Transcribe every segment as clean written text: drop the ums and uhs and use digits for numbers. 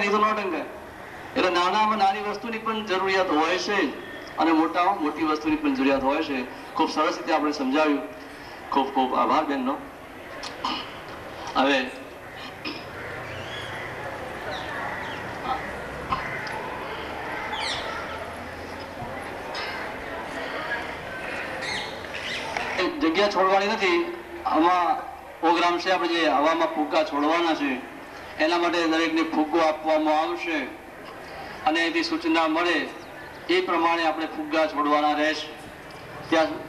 નહીં તો ન ટંકાય. એટલે નાનામાં નાની વસ્તુની પણ જરૂરિયાત હોય છે અને મોટામાં મોટી વસ્તુની પણ જરૂરિયાત હોય છે. ખૂબ સરસ રીતે આપણે સમજાવ્યું. ખૂબ ખૂબ આભાર બેનનો. હવે જગ્યા છોડવાની નથી. આમાં પ્રોગ્રામ છે આપણે જે હવામાં ફુગ્ગા છોડવાના છે એના માટે દરેકને ફુગ્ગો આપવામાં આવશે અને એની સૂચના મળે એ પ્રમાણે આપણે ફુગ્ગા છોડવાના રહેશે. ત્યાં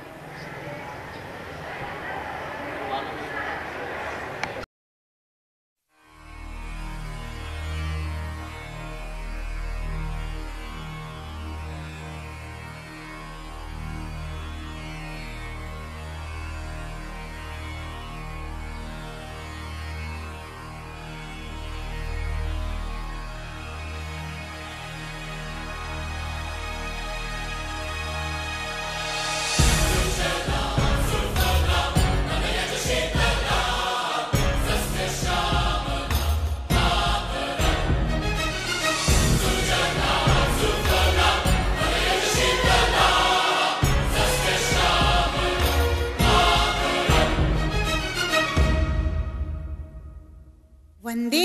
वंदे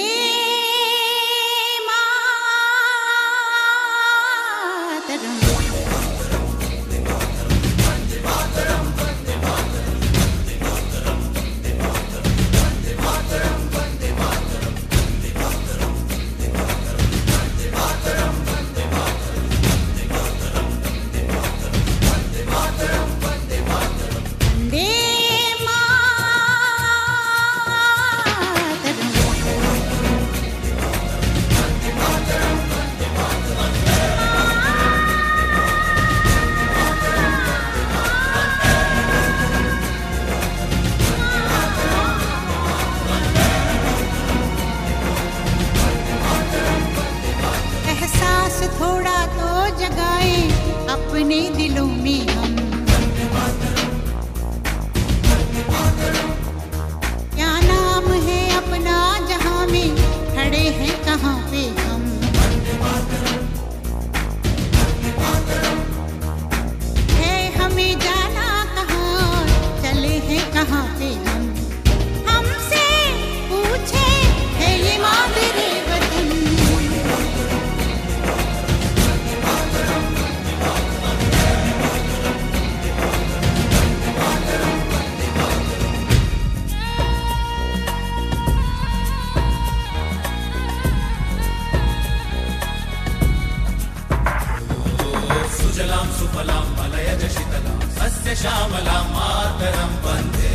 थोड़ा तो जगाए अपने दिलों में हम। क्या नाम है अपना जहां में खड़े हैं कहाँ पे हम। है हमें जाना कहाँ चले हैं कहाँ पे हम। हमसे पूछे है ये मादरे वतन। सुजलां सुफलां मलयज शीतलां सस्य श्यामलां मातरं वन्दे